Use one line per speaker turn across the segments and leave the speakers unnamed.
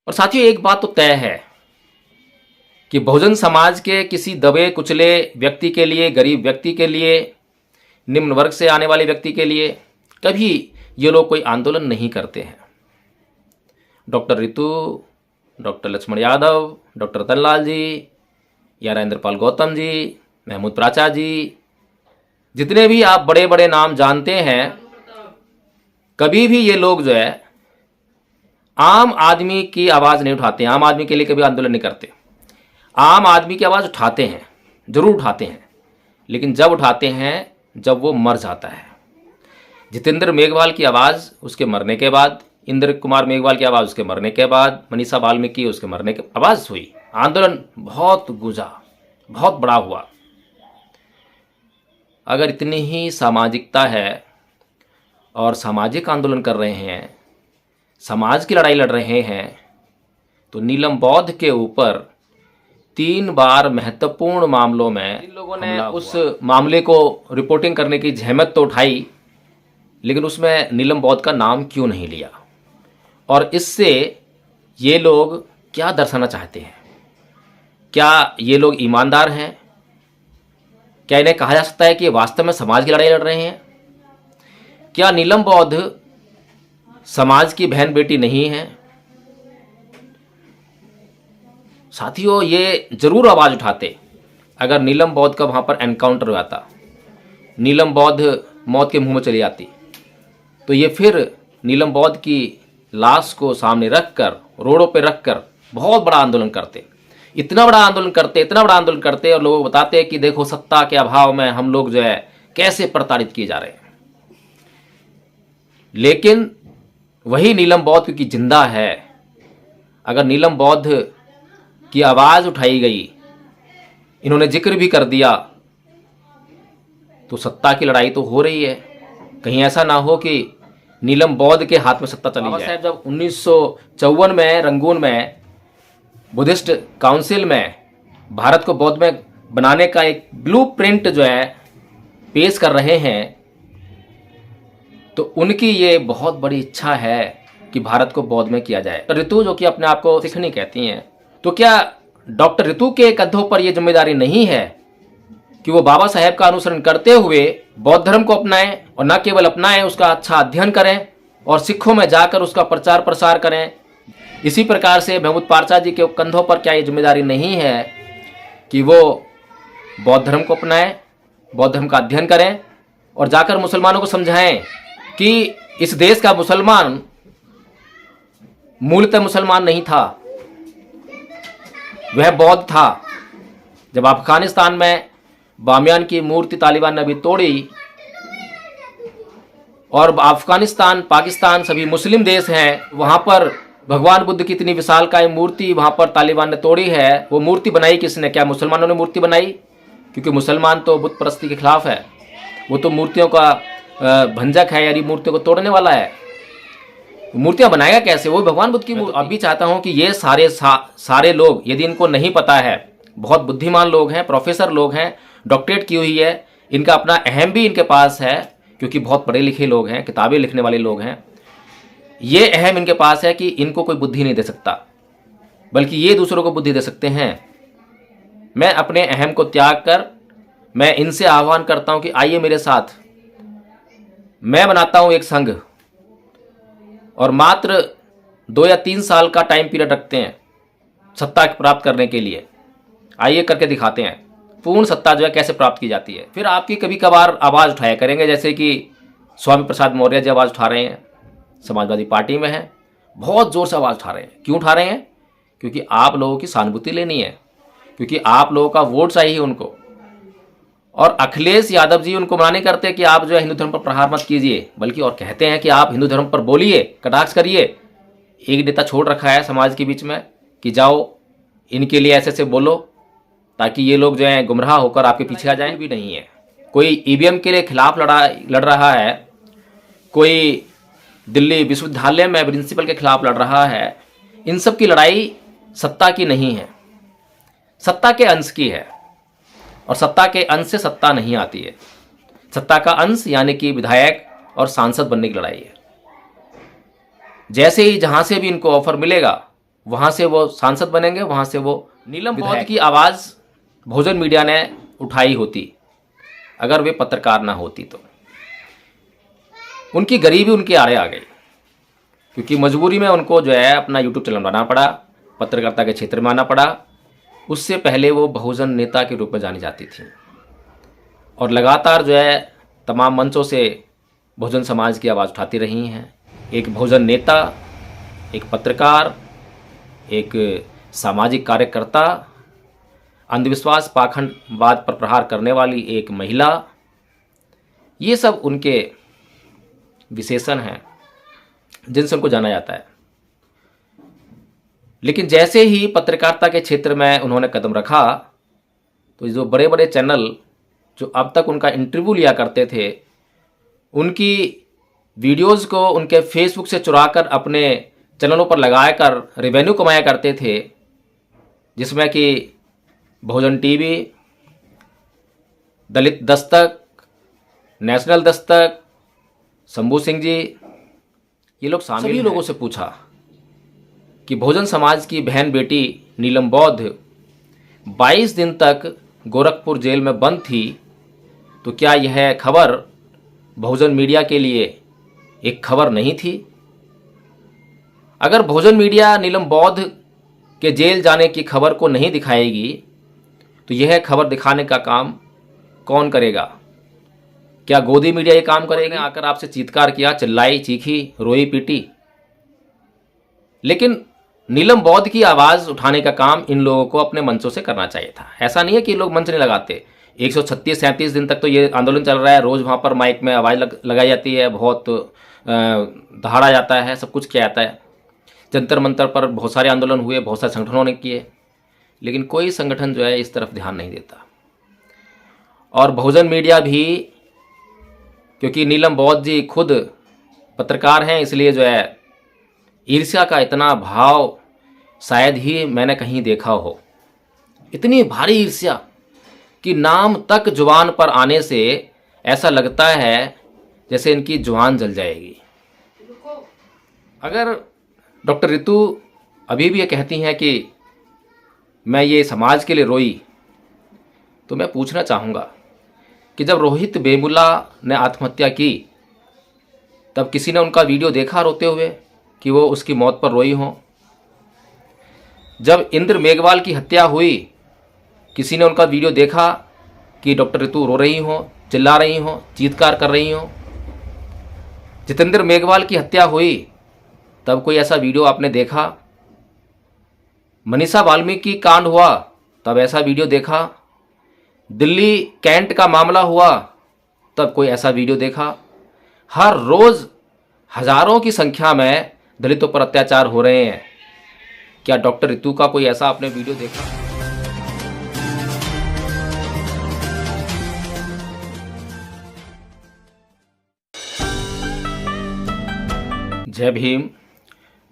और साथियों, एक बात तो तय है कि बहुजन समाज के किसी दबे कुचले व्यक्ति के लिए, गरीब व्यक्ति के लिए, निम्न वर्ग से आने वाले व्यक्ति के लिए कभी ये लोग कोई आंदोलन नहीं करते हैं। Doctor Ritu, doctor Lakshman Yadav, doctor Ratanlal ji, या राजेंद्रपाल गौतम जी, महमूद प्राचा जी, जितने भी आप बड़े बड़े नाम जानते हैं, कभी भी ये लोग जो है आम आदमी की आवाज़ नहीं उठाते हैं। आम आदमी के लिए कभी आंदोलन नहीं करते। आम आदमी की आवाज़ उठाते हैं, जरूर उठाते हैं, लेकिन जब उठाते हैं जब वो मर जाता है। जितेंद्र मेघवाल की आवाज़ उसके मरने के बाद, इंद्र कुमार मेघवाल की आवाज़ उसके मरने के बाद, मनीषा वाल्मीकि उसके मरने के आवाज़ हुई। आंदोलन बहुत गूंजा, बहुत बड़ा हुआ। अगर इतनी ही सामाजिकता है और सामाजिक आंदोलन कर रहे हैं, समाज की लड़ाई लड़ रहे हैं, तो नीलम बौद्ध के ऊपर 3 बार महत्वपूर्ण मामलों में इन लोगों ने उस मामले को रिपोर्टिंग करने की जहमत तो उठाई, लेकिन उसमें नीलम बौद्ध का नाम क्यों नहीं लिया? और इससे ये लोग क्या दर्शाना चाहते हैं? क्या ये लोग ईमानदार हैं? क्या इन्हें कहा जा सकता है कि वास्तव में समाज की लड़ाई लड़ रहे हैं? क्या नीलम बौद्ध समाज की बहन बेटी नहीं है? साथियों, ये जरूर आवाज उठाते अगर नीलम बौद्ध का वहां पर एनकाउंटर हो जाता, नीलम बौद्ध मौत के मुंह में चली जाती, तो ये फिर नीलम बौद्ध की लाश को सामने रखकर, रोडों पे रखकर बहुत बड़ा आंदोलन करते। इतना बड़ा आंदोलन करते और लोगों को बताते कि देखो सत्ता के अभाव में हम लोग जो है कैसे प्रताड़ित किए जा रहे हैं। लेकिन वही नीलम बौद्ध क्योंकि जिंदा है, अगर नीलम बौद्ध की आवाज उठाई गई, इन्होंने जिक्र भी कर दिया, तो सत्ता की लड़ाई तो हो रही है। कहीं ऐसा ना हो कि नीलम बौद्ध के हाथ में सत्ता चली जाए। बाबा साहब जब 1954 में रंगून में बुद्धिस्ट काउंसिल में भारत को बौद्ध में बनाने का एक ब्लूप्रिंट जो है पेश कर रहे हैं, तो उनकी ये बहुत बड़ी इच्छा है कि भारत को बौद्ध में किया जाए। ऋतु जो कि अपने आप को सिखनी कहती हैं, तो क्या डॉक्टर ऋतु के कंधों पर यह जिम्मेदारी नहीं है कि वो बाबा साहेब का अनुसरण करते हुए बौद्ध धर्म को अपनाएं, और न केवल अपनाएं, उसका अच्छा अध्ययन करें और सिखों में जाकर उसका प्रचार प्रसार करें? इसी प्रकार से महमूद पारसा जी के कंधों पर क्या ये जिम्मेदारी नहीं है कि वो बौद्ध धर्म को अपनाएं, बौद्ध धर्म का अध्ययन करें और जाकर मुसलमानों को समझाएं कि इस देश का मुसलमान मूलतः मुसलमान नहीं था, वह बौद्ध था। जब अफगानिस्तान में बामियान की मूर्ति तालिबान ने अभी तोड़ी, और अफगानिस्तान, पाकिस्तान सभी मुस्लिम देश हैं, वहां पर भगवान बुद्ध की इतनी विशालकाय मूर्ति वहां पर तालिबान ने तोड़ी है। वो मूर्ति बनाई किसने? क्या मुसलमानों ने मूर्ति बनाई? क्योंकि मुसलमान तो बुत परस्ती के खिलाफ है, वो तो मूर्तियों का भंजक है, यानी मूर्तियों को तोड़ने वाला है। मूर्तियां बनाएगा कैसे? वो भगवान बुद्ध की मूर्ति। अब भी चाहता हूं कि ये सारे लोग, यदि इनको नहीं पता है, बहुत बुद्धिमान लोग हैं, प्रोफेसर लोग हैं, डॉक्टरेट की हुई है, इनका अपना अहम भी इनके पास है, क्योंकि बहुत पढ़े लिखे लोग हैं, किताबें लिखने वाले लोग हैं। ये अहम इनके पास है कि इनको कोई बुद्धि नहीं दे सकता, बल्कि ये दूसरों को बुद्धि दे सकते हैं। मैं अपने अहम को त्याग कर मैं इनसे आह्वान करता हूं कि आइए मेरे साथ, मैं बनाता हूं एक संघ, और मात्र 2 या 3 साल का टाइम पीरियड रखते हैं सत्ता प्राप्त करने के लिए। आइए करके दिखाते हैं पूर्ण सत्ता जो है कैसे प्राप्त की जाती है। फिर आपकी कभी कभार आवाज़ उठाया करेंगे, जैसे कि स्वामी प्रसाद मौर्य जी आवाज़ उठा रहे हैं, समाजवादी पार्टी में हैं, बहुत ज़ोर से आवाज़ उठा रहे हैं। क्यों उठा रहे हैं? क्योंकि आप लोगों की सहानुभूति लेनी है, क्योंकि आप लोगों का वोट चाहिए उनको। और अखिलेश यादव जी उनको मना नहीं करते कि आप जो है हिंदू धर्म पर प्रहार मत कीजिए, बल्कि और कहते हैं कि आप हिंदू धर्म पर बोलिए, कटाक्ष करिए। एक नेता छोड़ रखा है समाज के बीच में कि जाओ इनके लिए ऐसे ऐसे बोलो, ताकि ये लोग जो है गुमराह होकर आपके पीछे आ जाएं। भी नहीं है कोई ईवीएम के लिए खिलाफ लड़ रहा है, कोई दिल्ली विश्वविद्यालय में प्रिंसिपल के खिलाफ लड़ रहा है। इन सब की लड़ाई सत्ता की नहीं है, सत्ता के अंश की है, और सत्ता के अंश से सत्ता नहीं आती है। सत्ता का अंश यानी कि विधायक और सांसद बनने की लड़ाई है। जैसे ही जहां से भी इनको ऑफर मिलेगा वहाँ से वो सांसद बनेंगे, वहाँ से वो नीलम बौद्ध की आवाज़ बहुजन मीडिया ने उठाई होती अगर वे पत्रकार ना होती तो। उनकी गरीबी उनके आड़े आ गई, क्योंकि मजबूरी में उनको जो है अपना यूट्यूब चैनल बनाना पड़ा, पत्रकारिता के क्षेत्र में आना पड़ा। उससे पहले वो बहुजन नेता के रूप में जानी जाती थी और लगातार जो है तमाम मंचों से बहुजन समाज की आवाज़ उठाती रही हैं। एक बहुजन नेता, एक पत्रकार, एक सामाजिक कार्यकर्ता, अंधविश्वास पाखंडवाद पर प्रहार करने वाली एक महिला, ये सब उनके विशेषण हैं जिनसे उनको जाना जाता है। लेकिन जैसे ही पत्रकारिता के क्षेत्र में उन्होंने कदम रखा तो जो बड़े बड़े चैनल जो अब तक उनका इंटरव्यू लिया करते थे, उनकी वीडियोज़ को उनके फेसबुक से चुराकर अपने चैनलों पर लगाकर रेवेन्यू कमाया करते थे, जिसमें कि बहुजन टीवी, दलित दस्तक, नेशनल दस्तक, शंभू सिंह जी, ये लोग शामिल। सभी लोगों से पूछा कि बहुजन समाज की बहन बेटी नीलम बौद्ध 22 दिन तक गोरखपुर जेल में बंद थी, तो क्या यह खबर बहुजन मीडिया के लिए एक खबर नहीं थी? अगर बहुजन मीडिया नीलम बौद्ध के जेल जाने की खबर को नहीं दिखाएगी तो यह खबर दिखाने का काम कौन करेगा? क्या गोदी मीडिया ये काम करेगा? आकर आपसे चीत्कार किया, चिल्लाई, चीखी, रोई, पीटी। लेकिन नीलम बौद्ध की आवाज़ उठाने का काम इन लोगों को अपने मंचों से करना चाहिए था। ऐसा नहीं है कि लोग मंच नहीं लगाते। 136-37 दिन तक तो ये आंदोलन चल रहा है, रोज़ वहाँ पर माइक में आवाज़ लगाई जाती है, बहुत दहाड़ा जाता है, सब कुछ किया जाता है। जंतर मंतर पर बहुत सारे आंदोलन हुए, बहुत सारे संगठनों ने किए, लेकिन कोई संगठन जो है इस तरफ ध्यान नहीं देता। और बहुजन मीडिया भी, क्योंकि नीलम बौद्ध जी खुद पत्रकार हैं, इसलिए जो है ईर्ष्या का इतना भाव शायद ही मैंने कहीं देखा हो। इतनी भारी ईर्ष्या कि नाम तक जुबान पर आने से ऐसा लगता है जैसे इनकी जुबान जल जाएगी। अगर डॉक्टर रितु अभी भी ये कहती हैं कि मैं ये समाज के लिए रोई, तो मैं पूछना चाहूँगा कि जब रोहित वेमुला ने आत्महत्या की तब किसी ने उनका वीडियो देखा रोते हुए कि वो उसकी मौत पर रोई हों? जब इंद्र मेघवाल की हत्या हुई, किसी ने उनका वीडियो देखा कि डॉक्टर रितु रो रही हों, चिल्ला रही हों, चीत्कार कर रही हों? जितेंद्र मेघवाल की हत्या हुई तब कोई ऐसा वीडियो आपने देखा? मनीषा वाल्मीकि कांड हुआ तब ऐसा वीडियो देखा? दिल्ली कैंट का मामला हुआ तब कोई ऐसा वीडियो देखा? हर रोज़ हजारों की संख्या में दलितों पर अत्याचार हो रहे हैं। क्या डॉक्टर रितु का कोई ऐसा आपने वीडियो देखा? जय भीम,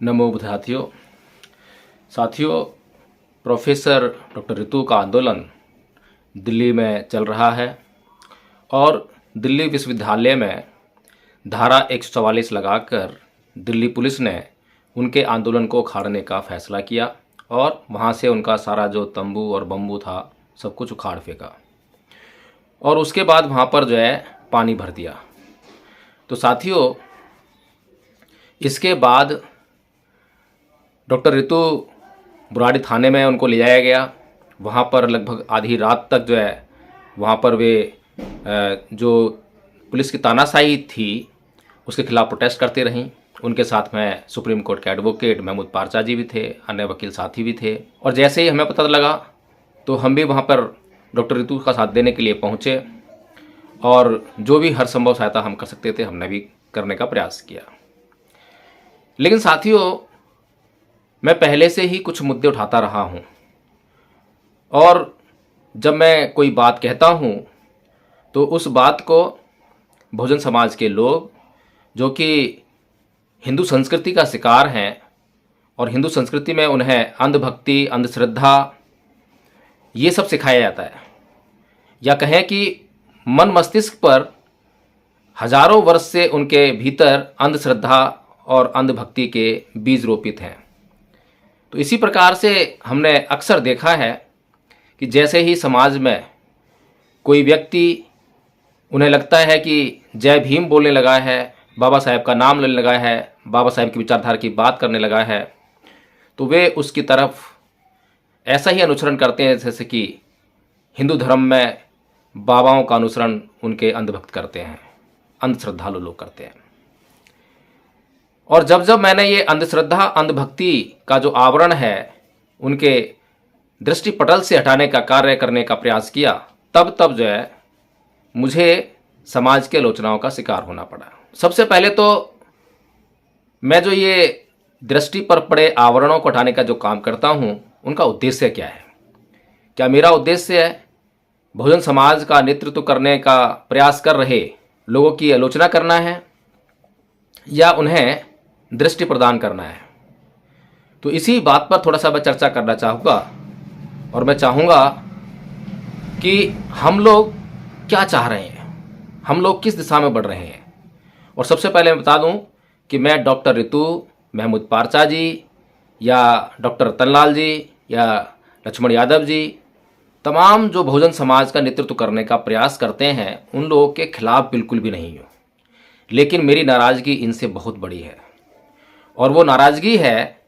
नमो बुद्धाथियों। साथियों, प्रोफेसर डॉक्टर रितु का आंदोलन दिल्ली में चल रहा है और दिल्ली विश्वविद्यालय में धारा 144 लगाकर दिल्ली पुलिस ने उनके आंदोलन को उखाड़ने का फैसला किया और वहाँ से उनका सारा जो तंबू और बम्बू था सब कुछ उखाड़ फेंका और उसके बाद वहाँ पर जो है पानी भर दिया। तो साथियों, इसके बाद डॉक्टर रितु बुराड़ी थाने में उनको ले जाया गया। वहाँ पर लगभग आधी रात तक जो है वहाँ पर वे जो पुलिस की तानाशाही थी उसके खिलाफ प्रोटेस्ट करते रहीं। उनके साथ में सुप्रीम कोर्ट के एडवोकेट महमूद पारचा जी भी थे, अन्य वकील साथी भी थे। और जैसे ही हमें पता लगा तो हम भी वहाँ पर डॉक्टर रितु का साथ देने के लिए पहुँचे और जो भी हर संभव सहायता हम कर सकते थे हमने भी करने का प्रयास किया। लेकिन साथियों, मैं पहले से ही कुछ मुद्दे उठाता रहा हूँ और जब मैं कोई बात कहता हूँ तो उस बात को बहुजन समाज के लोग जो कि हिंदू संस्कृति का शिकार हैं और हिंदू संस्कृति में उन्हें अंधभक्ति, अंधश्रद्धा ये सब सिखाया जाता है, या कहें कि मन मस्तिष्क पर हजारों वर्ष से उनके भीतर अंधश्रद्धा और अंधभक्ति के बीज रोपित हैं। तो इसी प्रकार से हमने अक्सर देखा है कि जैसे ही समाज में कोई व्यक्ति, उन्हें लगता है कि जय भीम बोलने लगा है, बाबा साहेब का नाम लेने लगा है, बाबा साहेब की विचारधारा की बात करने लगा है, तो वे उसकी तरफ ऐसा ही अनुसरण करते हैं जैसे कि हिंदू धर्म में बाबाओं का अनुसरण उनके अंधभक्त करते हैं, अंधश्रद्धालु लोग करते हैं। और जब जब मैंने ये अंधश्रद्धा अंधभक्ति का जो आवरण है उनके दृष्टिपटल से हटाने का कार्य करने का प्रयास किया, तब तब जो है मुझे समाज के आलोचनाओं का शिकार होना पड़ा। सबसे पहले तो मैं जो ये दृष्टि पर पड़े आवरणों को हटाने का जो काम करता हूँ, उनका उद्देश्य क्या है? क्या मेरा उद्देश्य है बहुजन समाज का नेतृत्व करने का प्रयास कर रहे लोगों की आलोचना करना है या उन्हें दृष्टि प्रदान करना है? तो इसी बात पर थोड़ा सा मैं चर्चा करना चाहूँगा और मैं चाहूँगा कि हम लोग क्या चाह रहे हैं, हम लोग किस दिशा में बढ़ रहे हैं। और सबसे पहले मैं बता दूं कि मैं डॉक्टर रितु, महमूद पारचा जी या डॉक्टर रतनलाल जी या लक्ष्मण यादव जी, तमाम जो बहुजन समाज का नेतृत्व करने का प्रयास करते हैं, उन लोगों के खिलाफ बिल्कुल भी नहीं हूँ। लेकिन मेरी नाराज़गी इनसे बहुत बड़ी है, और वो नाराज़गी है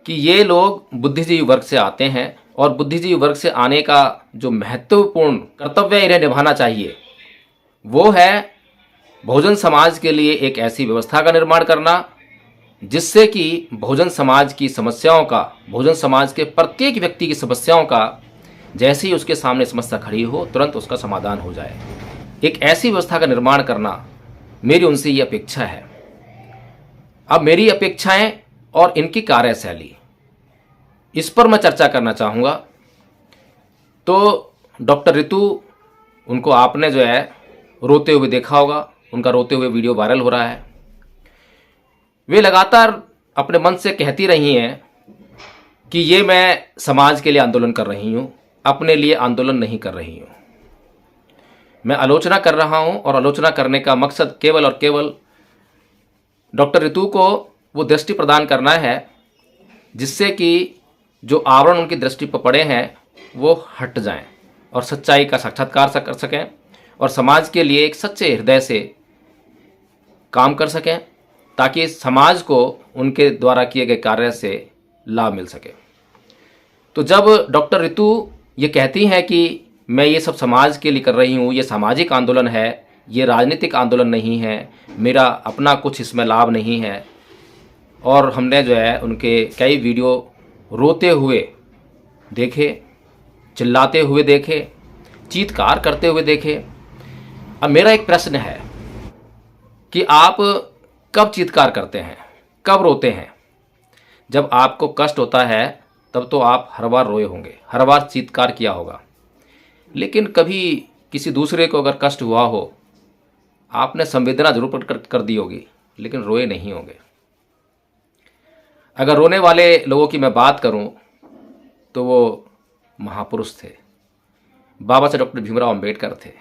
कि ये लोग बुद्धिजीवी वर्ग से आते हैं और बुद्धिजीवी वर्ग से आने का जो महत्वपूर्ण कर्तव्य इन्हें निभाना चाहिए वो है बहुजन समाज के लिए एक ऐसी व्यवस्था का निर्माण करना जिससे कि बहुजन समाज की समस्याओं का, बहुजन समाज के प्रत्येक व्यक्ति की समस्याओं का जैसे ही उसके सामने समस्या खड़ी हो तुरंत उसका समाधान हो जाए। एक ऐसी व्यवस्था का निर्माण करना मेरी उनसे ये अपेक्षा है। अब मेरी अपेक्षाएं और इनकी कार्यशैली, इस पर मैं चर्चा करना चाहूँगा। तो डॉक्टर रितु, उनको आपने जो है रोते हुए देखा होगा, उनका रोते हुए वीडियो वायरल हो रहा है। वे लगातार अपने मन से कहती रही हैं कि ये मैं समाज के लिए आंदोलन कर रही हूँ, अपने लिए आंदोलन नहीं कर रही हूँ। मैं आलोचना कर रहा हूँ और आलोचना करने का मकसद केवल और केवल डॉक्टर रितु को वो दृष्टि प्रदान करना है जिससे कि जो आवरण उनकी दृष्टि पर पड़े हैं वो हट जाएं और सच्चाई का साक्षात्कार कर सकें और समाज के लिए एक सच्चे हृदय से काम कर सकें, ताकि समाज को उनके द्वारा किए गए कार्य से लाभ मिल सके। तो जब डॉक्टर रितु ये कहती हैं कि मैं ये सब समाज के लिए कर रही हूँ, ये सामाजिक आंदोलन है, ये राजनीतिक आंदोलन नहीं है, मेरा अपना कुछ इसमें लाभ नहीं है, और हमने जो है उनके कई वीडियो रोते हुए देखे, चिल्लाते हुए देखे, चीत्कार करते हुए देखे। अब मेरा एक प्रश्न है कि आप कब चीत्कार करते हैं, कब रोते हैं? जब आपको कष्ट होता है तब तो आप हर बार रोए होंगे, हर बार चीत्कार किया होगा। लेकिन कभी किसी दूसरे को अगर कष्ट हुआ हो, आपने संवेदना जरूर प्रकट कर दी होगी, लेकिन रोए नहीं होंगे। अगर रोने वाले लोगों की मैं बात करूं तो वो महापुरुष थे, बाबा साहब डॉक्टर भीमराव अंबेडकर थे,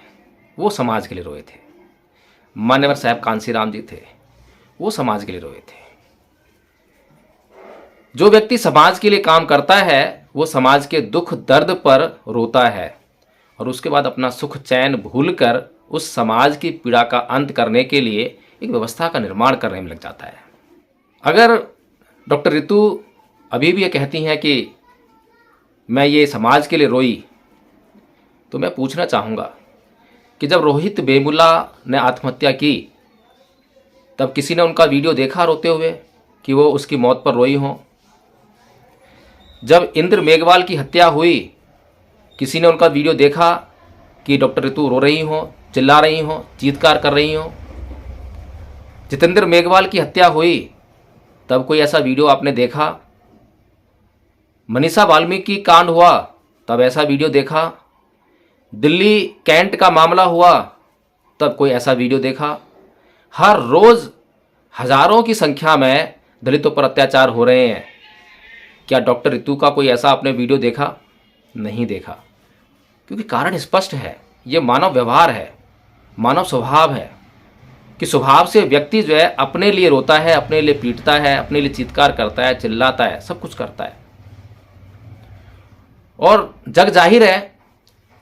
वो समाज के लिए रोए थे। मान्यवर साहब कांसीराम जी थे, वो समाज के लिए रोए थे। जो व्यक्ति समाज के लिए काम करता है वो समाज के दुख दर्द पर रोता है और उसके बाद अपना सुख चैन भूलकर उस समाज की पीड़ा का अंत करने के लिए एक व्यवस्था का निर्माण करने में लग जाता है। अगर डॉक्टर रितु अभी भी ये कहती हैं कि मैं ये समाज के लिए रोई, तो मैं पूछना चाहूँगा कि जब रोहित वेमुला ने आत्महत्या की तब किसी ने उनका वीडियो देखा रोते हुए कि वो उसकी मौत पर रोई हों? जब इंद्र मेघवाल की हत्या हुई, किसी ने उनका वीडियो देखा कि डॉक्टर रितु रो रही हो, चिल्ला रही हो, चीत्कार कर रही हो? जितेंद्र मेघवाल की हत्या हुई तब कोई ऐसा वीडियो आपने देखा? मनीषा वाल्मीकि कांड हुआ तब ऐसा वीडियो देखा? दिल्ली कैंट का मामला हुआ तब कोई ऐसा वीडियो देखा? हर रोज़ हजारों की संख्या में दलितों पर अत्याचार हो रहे हैं, क्या डॉक्टर रितु का कोई ऐसा आपने वीडियो देखा? नहीं देखा। क्योंकि कारण स्पष्ट है, ये मानव व्यवहार है, मानव स्वभाव है। कि स्वभाव से व्यक्ति जो है अपने लिए रोता है, अपने लिए पीटता है, अपने लिए चित्कार करता है, चिल्लाता है, सब कुछ करता है। और जग जाहिर है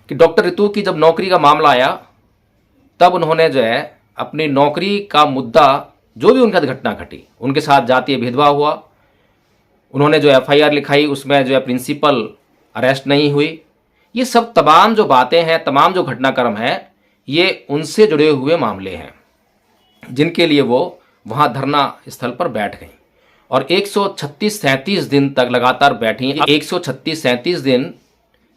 कि डॉक्टर रितु की जब नौकरी का मामला आया तब उन्होंने जो है अपनी नौकरी का मुद्दा, जो भी उनके साथ घटना घटी, उनके साथ जातीय भेदभाव हुआ, उन्होंने जो एफआईआर लिखाई उसमें जो है प्रिंसिपल अरेस्ट नहीं हुई, ये सब तमाम जो बातें हैं, तमाम जो घटनाक्रम है, ये उनसे जुड़े हुए मामले हैं जिनके लिए वो वहाँ धरना स्थल पर बैठ गई और 136-37 दिन तक लगातार बैठी। 136-37 दिन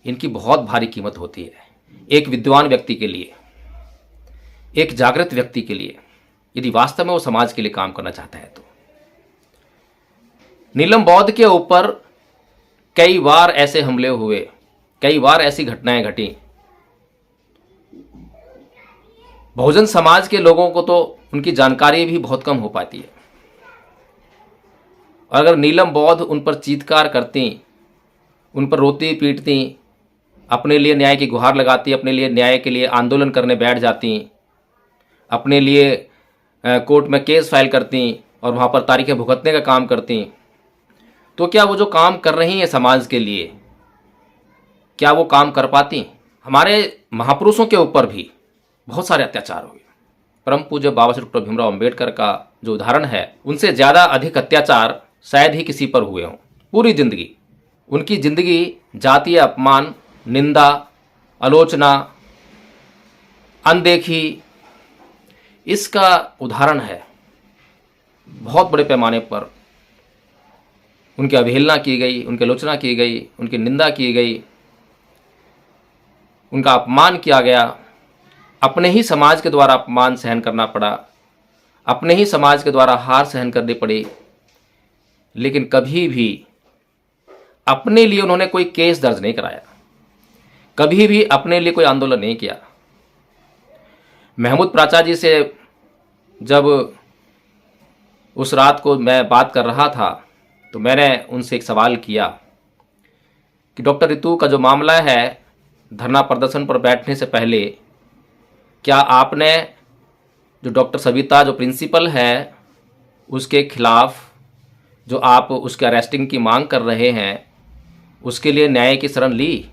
इनकी बहुत भारी कीमत होती है एक विद्वान व्यक्ति के लिए, एक जागृत व्यक्ति के लिए, यदि वास्तव में वो समाज के लिए काम करना चाहता है तो। नीलम बौद्ध के ऊपर कई बार ऐसे हमले हुए, कई बार ऐसी घटनाएं घटी। बहुजन समाज के लोगों को तो उनकी जानकारी भी बहुत कम हो पाती है। और अगर नीलम बौद्ध उन पर चीत्कार करती, उन पर रोती पीटती, अपने लिए न्याय की गुहार लगाती, अपने लिए न्याय के लिए आंदोलन करने बैठ जाती, अपने लिए कोर्ट में केस फाइल करती और वहाँ पर तारीखें भुगतने का काम करती, तो क्या वो जो काम कर रही हैं समाज के लिए, क्या वो काम कर पाती? हमारे महापुरुषों के ऊपर भी बहुत सारे अत्याचार हुए। परम पूज्य बाबा श्री डॉक्टर भीमराव अंबेडकर का जो उदाहरण है, उनसे ज़्यादा अधिक अत्याचार शायद ही किसी पर हुए हों। पूरी जिंदगी, उनकी जिंदगी जातीय अपमान, निंदा, आलोचना, अनदेखी, इसका उदाहरण है। बहुत बड़े पैमाने पर उनकी अवहेलना की गई, उनकी आलोचना की गई, उनकी निंदा की गई, उनका अपमान किया गया, अपने ही समाज के द्वारा अपमान सहन करना पड़ा, अपने ही समाज के द्वारा हार सहन करनी पड़ी, लेकिन कभी भी अपने लिए उन्होंने कोई केस दर्ज नहीं कराया, कभी भी अपने लिए कोई आंदोलन नहीं किया। महमूद प्राचा जी से जब उस रात को मैं बात कर रहा था तो मैंने उनसे एक सवाल किया कि डॉक्टर रितु का जो मामला है, धरना प्रदर्शन पर बैठने से पहले क्या आपने जो डॉक्टर सविता जो प्रिंसिपल है उसके खिलाफ जो आप उसके अरेस्टिंग की मांग कर रहे हैं, उसके लिए न्याय की शरण ली,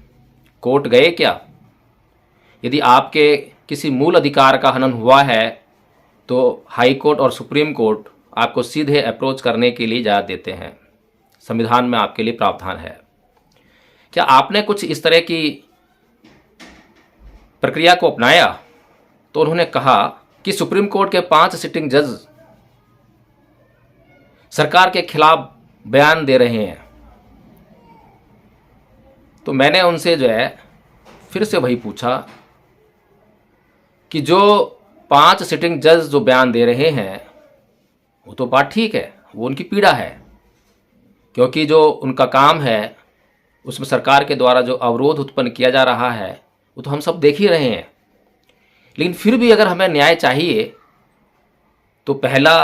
कोर्ट गए क्या? यदि आपके किसी मूल अधिकार का हनन हुआ है तो हाई कोर्ट और सुप्रीम कोर्ट आपको सीधे अप्रोच करने के लिए इजाज़त देते हैं, संविधान में आपके लिए प्रावधान है। क्या आपने कुछ इस तरह की प्रक्रिया को अपनाया? तो उन्होंने कहा कि सुप्रीम कोर्ट के 5 सिटिंग जज सरकार के खिलाफ बयान दे रहे हैं। तो मैंने उनसे जो है फिर से वही पूछा कि जो 5 सिटिंग जज जो बयान दे रहे हैं वो तो बात ठीक है, वो उनकी पीड़ा है, क्योंकि जो उनका काम है उसमें सरकार के द्वारा जो अवरोध उत्पन्न किया जा रहा है वो तो हम सब देख ही रहे हैं। लेकिन फिर भी अगर हमें न्याय चाहिए तो पहला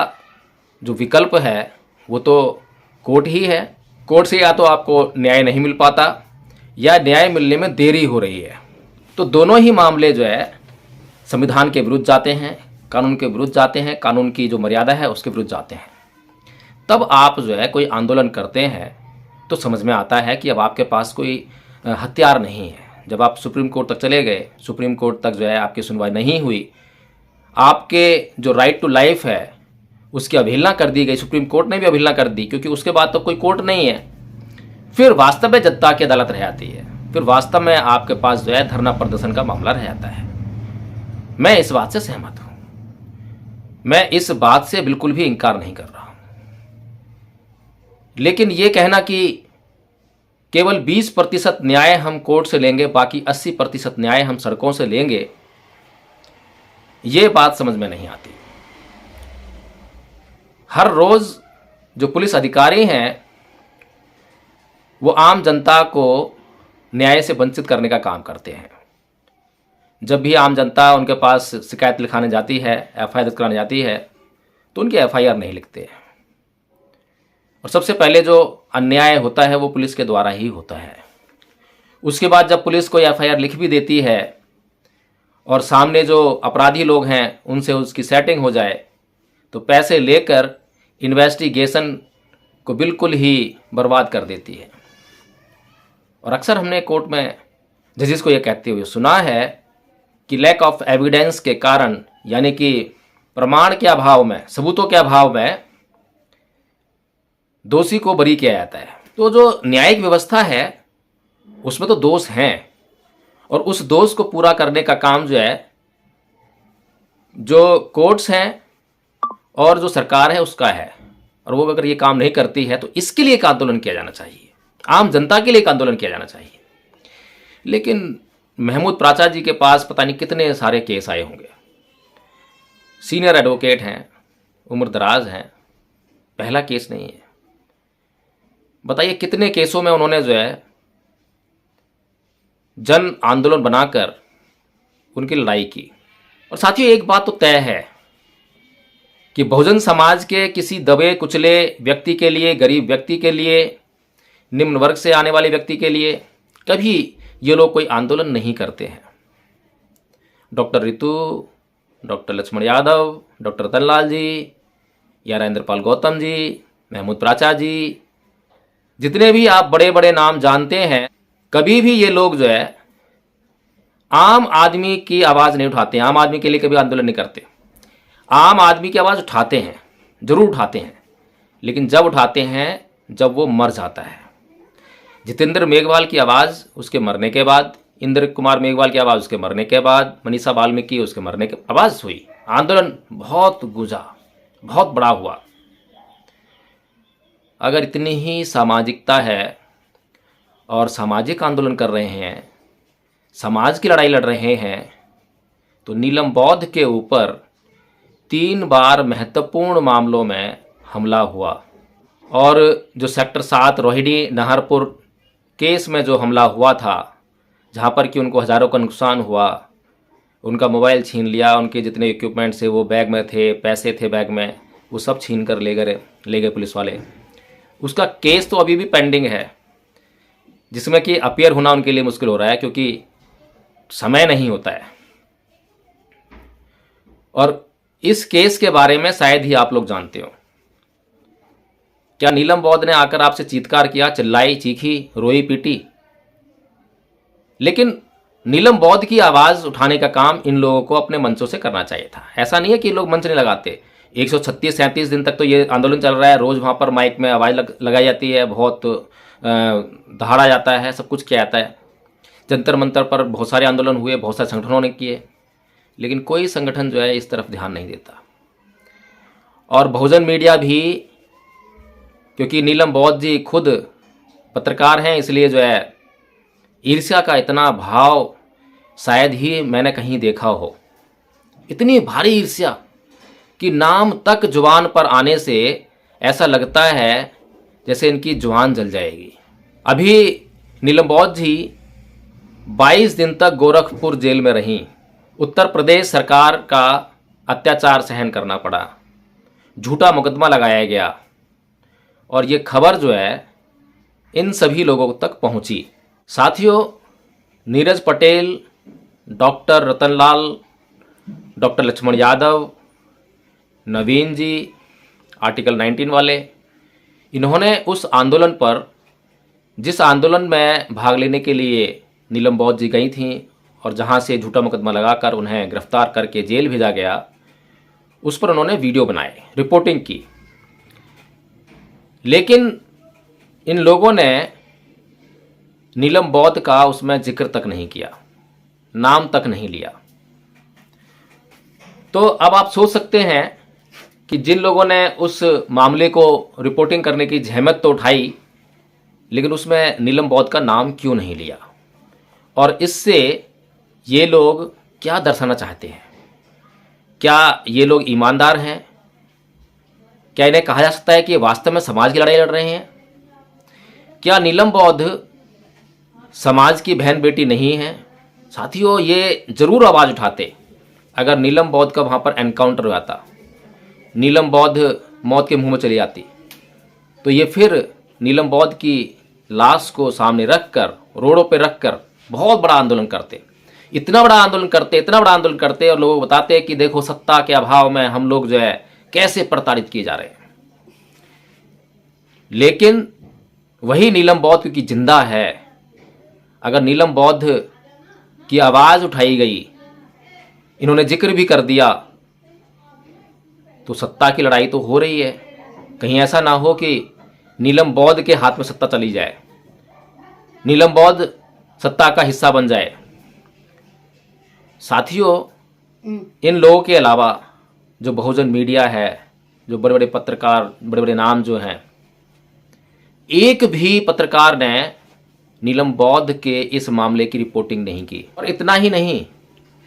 जो विकल्प है वो तो कोर्ट ही है। कोर्ट से या तो आपको न्याय नहीं मिल पाता या न्याय मिलने में देरी हो रही है। तो दोनों ही मामले जो है संविधान के विरुद्ध जाते हैं, कानून के विरुद्ध जाते हैं, कानून की जो मर्यादा है उसके विरुद्ध जाते हैं। तब आप जो है कोई आंदोलन करते हैं तो समझ में आता है कि अब आपके पास कोई हथियार नहीं है। जब आप सुप्रीम कोर्ट तक चले गए, सुप्रीम कोर्ट तक जो है आपकी सुनवाई नहीं हुई, आपके जो राइट टू लाइफ है उसकी अवहेलना कर दी गई, सुप्रीम कोर्ट ने भी अवहेलना कर दी, क्योंकि उसके बाद तो कोई कोर्ट नहीं है। फिर वास्तव में जनता की अदालत रह जाती है, फिर वास्तव में आपके पास जो है धरना प्रदर्शन का मामला रह जाता है। मैं इस बात से सहमत हूं, मैं इस बात से बिल्कुल भी इनकार नहीं कर रहा हूं। लेकिन ये कहना कि केवल 20% न्याय हम कोर्ट से लेंगे, बाकी 80% न्याय हम सड़कों से लेंगे, ये बात समझ में नहीं आती। हर रोज जो पुलिस अधिकारी हैं वो आम जनता को न्याय से वंचित करने का काम करते हैं। जब भी आम जनता उनके पास शिकायत लिखाने जाती है, एफआईआर दर्ज कराने जाती है, तो उनकी एफआईआर नहीं लिखते। और सबसे पहले जो अन्याय होता है वो पुलिस के द्वारा ही होता है। उसके बाद जब पुलिस कोई एफआईआर लिख भी देती है और सामने जो अपराधी लोग हैं उनसे उसकी सेटिंग हो जाए, तो पैसे लेकर इन्वेस्टिगेशन को बिल्कुल ही बर्बाद कर देती है। और अक्सर हमने कोर्ट में जजेस को यह कहते हुए सुना है कि लैक ऑफ एविडेंस के कारण, यानी कि प्रमाण के अभाव में, सबूतों के अभाव में दोषी को बरी किया जाता है। तो जो न्यायिक व्यवस्था है उसमें तो दोष हैं, और उस दोष को पूरा करने का काम जो है जो कोर्ट्स हैं और जो सरकार है उसका है। और वो अगर ये काम नहीं करती है तो इसके लिए एक आंदोलन किया जाना चाहिए, आम जनता के लिए एक आंदोलन किया जाना चाहिए। लेकिन महमूद प्राचा जी के पास पता नहीं कितने सारे केस आए होंगे, सीनियर एडवोकेट हैं, उम्र दराज हैं, पहला केस नहीं है। बताइए कितने केसों में उन्होंने जो है जन आंदोलन बनाकर उनकी लड़ाई की। और साथियों एक बात तो तय है कि बहुजन समाज के किसी दबे कुचले व्यक्ति के लिए, गरीब व्यक्ति के लिए, निम्न वर्ग से आने वाले व्यक्ति के लिए कभी ये लोग कोई आंदोलन नहीं करते हैं। Doctor Ritu, doctor Lakshman Yadav, doctor Ratanlal ji, या राजेंद्रपाल गौतम जी, महमूद प्राचा जी, जितने भी आप बड़े बड़े नाम जानते हैं, कभी भी ये लोग जो है आम आदमी की आवाज़ नहीं उठाते, आम आदमी के लिए कभी आंदोलन नहीं करते। आम आदमी की आवाज़ उठाते हैं, जरूर उठाते हैं, लेकिन जब उठाते हैं जब वो मर जाता है। जितेंद्र मेघवाल की आवाज़ उसके मरने के बाद, इंद्र कुमार मेघवाल की आवाज़ उसके मरने के बाद, मनीषा वाल्मीकि उसके मरने के आवाज़ हुई, आंदोलन बहुत गूंजा, बहुत बड़ा हुआ। अगर इतनी ही सामाजिकता है और सामाजिक आंदोलन कर रहे हैं, समाज की लड़ाई लड़ रहे हैं, तो नीलम बौद्ध के ऊपर 3 बार महत्वपूर्ण मामलों में हमला हुआ। और जो सेक्टर 7 रोहिणी नाहरपुर केस में जो हमला हुआ था, जहाँ पर कि उनको हज़ारों का नुकसान हुआ, उनका मोबाइल छीन लिया, उनके जितने इक्विपमेंट्स थे वो बैग में थे, पैसे थे बैग में, वो सब छीन कर ले गए पुलिस वाले। उसका केस तो अभी भी पेंडिंग है, जिसमें कि अपीयर होना उनके लिए मुश्किल हो रहा है क्योंकि समय नहीं होता है। और इस केस के बारे में शायद ही आप लोग जानते हो। क्या नीलम बौद्ध ने आकर आपसे चीत्कार किया, चिल्लाई, चीखी, रोई, पीटी? लेकिन नीलम बौद्ध की आवाज़ उठाने का काम इन लोगों को अपने मंचों से करना चाहिए था। ऐसा नहीं है कि लोग मंच नहीं लगाते। 136-37 दिन तक तो ये आंदोलन चल रहा है, रोज़ वहाँ पर माइक में आवाज़ लगाई जाती है, बहुत दहाड़ा जाता है, सब कुछ किया जाता है। जंतर मंतर पर बहुत सारे आंदोलन हुए, बहुत सारे संगठनों ने किए, लेकिन कोई संगठन जो है इस तरफ ध्यान नहीं देता। और बहुजन मीडिया भी, क्योंकि नीलम बौद्ध जी खुद पत्रकार हैं, इसलिए जो है ईर्ष्या का इतना भाव शायद ही मैंने कहीं देखा हो। इतनी भारी ईर्ष्या कि नाम तक जुबान पर आने से ऐसा लगता है जैसे इनकी जुबान जल जाएगी। अभी नीलम बौद्ध जी 22 दिन तक गोरखपुर जेल में रहीं। उत्तर प्रदेश सरकार का अत्याचार सहन करना पड़ा, झूठा मुकदमा लगाया गया, और ये खबर जो है इन सभी लोगों तक पहुंची। साथियों, नीरज पटेल, डॉक्टर रतनलाल, डॉक्टर लक्ष्मण यादव, नवीन जी, आर्टिकल 19 वाले, इन्होंने उस आंदोलन पर, जिस आंदोलन में भाग लेने के लिए नीलम बौद्ध जी गई थीं और जहां से झूठा मुकदमा लगाकर उन्हें गिरफ्तार करके जेल भेजा गया, उस पर उन्होंने वीडियो बनाए, रिपोर्टिंग की। लेकिन इन लोगों ने नीलम बौद्ध का उसमें जिक्र तक नहीं किया, नाम तक नहीं लिया। तो अब आप सोच सकते हैं कि जिन लोगों ने उस मामले को रिपोर्टिंग करने की जहमत तो उठाई, लेकिन उसमें नीलम बौद्ध का नाम क्यों नहीं लिया? और इससे ये लोग क्या दर्शाना चाहते हैं? क्या ये लोग ईमानदार हैं? क्या इन्हें कहा जा सकता है कि ये वास्तव में समाज की लड़ाई लड़ रहे हैं? क्या नीलम बौद्ध समाज की बहन बेटी नहीं है? साथियों, ये जरूर आवाज़ उठाते अगर नीलम बौद्ध का वहाँ पर एनकाउंटर हो जाता, नीलम बौद्ध मौत के मुंह में चली जाती, तो ये फिर नीलम बौद्ध की लाश को सामने रखकर, रोडों पे रखकर बहुत बड़ा आंदोलन करते। इतना बड़ा आंदोलन करते, इतना बड़ा आंदोलन करते, और लोगों को बताते कि देखो सत्ता के अभाव में हम लोग जो है कैसे प्रताड़ित किए जा रहे हैं। लेकिन वही नीलम बौद्ध क्योंकि जिंदा है, अगर नीलम बौद्ध की आवाज उठाई गई, इन्होंने जिक्र भी कर दिया, तो सत्ता की लड़ाई तो हो रही है। कहीं ऐसा ना हो कि नीलम बौद्ध के हाथ में सत्ता चली जाए, नीलम बौद्ध सत्ता का हिस्सा बन जाए। साथियों, इन लोगों के अलावा जो बहुजन मीडिया है, जो बड़े बड़े पत्रकार, बड़े बड़े नाम जो हैं, एक भी पत्रकार ने नीलम बौद्ध के इस मामले की रिपोर्टिंग नहीं की। और इतना ही नहीं,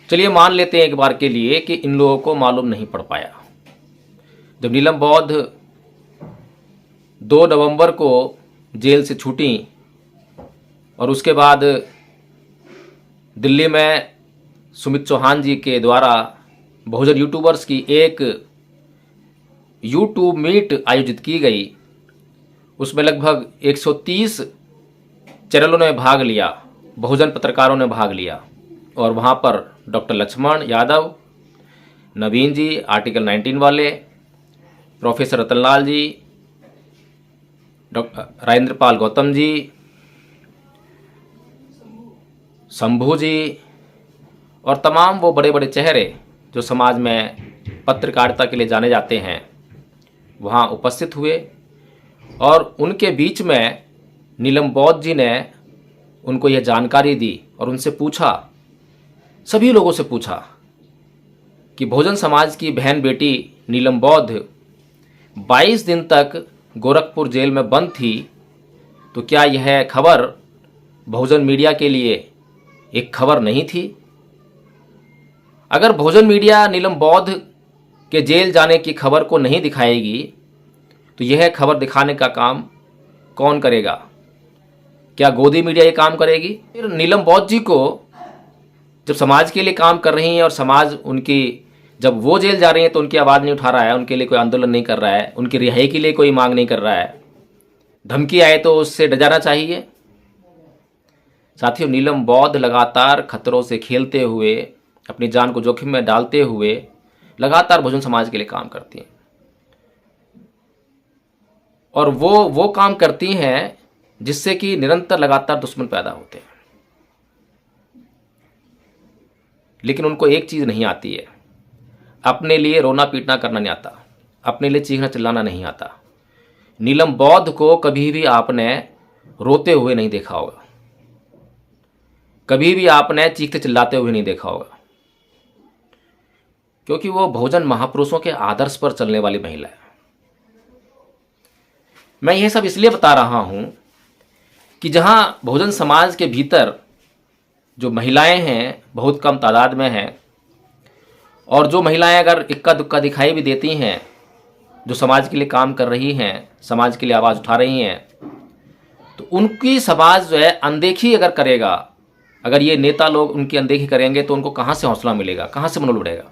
चलिए मान लेते हैं एक बार के लिए कि इन लोगों को मालूम नहीं पड़ पाया। जब नीलम बौद्ध 2 नवंबर को जेल से छूटी और उसके बाद दिल्ली में सुमित चौहान जी के द्वारा बहुजन यूट्यूबर्स की एक यूट्यूब मीट आयोजित की गई, उसमें लगभग 130 चैनलों ने भाग लिया, बहुजन पत्रकारों ने भाग लिया, और वहाँ पर डॉक्टर लक्ष्मण यादव, नवीन जी आर्टिकल 19 वाले, प्रोफेसर रतनलाल जी, डॉक्टर राजेंद्र पाल गौतम जी, शंभू जी और तमाम वो बड़े बड़े चेहरे जो समाज में पत्रकारिता के लिए जाने जाते हैं, वहाँ उपस्थित हुए। और उनके बीच में नीलम बौद्ध जी ने उनको यह जानकारी दी और उनसे पूछा, सभी लोगों से पूछा कि बहुजन समाज की बहन बेटी नीलम बौद्ध 22 दिन तक गोरखपुर जेल में बंद थी, तो क्या यह खबर बहुजन मीडिया के लिए एक खबर नहीं थी? अगर बहुजन मीडिया नीलम बौद्ध के जेल जाने की खबर को नहीं दिखाएगी, तो यह खबर दिखाने का काम कौन करेगा? क्या गोदी मीडिया ये काम करेगी? फिर नीलम बौद्ध जी को जब समाज के लिए काम कर रही हैं और समाज उनकी, जब वो जेल जा रही हैं तो उनकी आवाज़ नहीं उठा रहा है, उनके लिए कोई आंदोलन नहीं कर रहा है, उनकी रिहाई के लिए कोई मांग नहीं कर रहा है, धमकी आए तो उससे डर जाना चाहिए। साथियों, नीलम बौद्ध लगातार खतरों से खेलते हुए, अपनी जान को जोखिम में डालते हुए लगातार बहुजन समाज के लिए काम करती हैं, और वो काम करती हैं जिससे कि निरंतर लगातार दुश्मन पैदा होते हैं। लेकिन उनको एक चीज़ नहीं आती है, अपने लिए रोना पीटना करना नहीं आता, अपने लिए चीखना चिल्लाना नहीं आता। नीलम बौद्ध को कभी भी आपने रोते हुए नहीं देखा होगा, कभी भी आपने चीखते चिल्लाते हुए नहीं देखा होगा, क्योंकि वो बहुजन महापुरुषों के आदर्श पर चलने वाली महिला है। मैं यह सब इसलिए बता रहा हूं कि जहां बहुजन समाज के भीतर जो महिलाएं हैं बहुत कम तादाद में हैं, और जो महिलाएं अगर इक्का दुक्का दिखाई भी देती हैं, जो समाज के लिए काम कर रही हैं, समाज के लिए आवाज़ उठा रही हैं, तो उनकी समाज जो है अनदेखी अगर करेगा, अगर ये नेता लोग उनकी अनदेखी करेंगे तो उनको कहाँ से हौसला मिलेगा, कहाँ से मनोबल बढ़ेगा?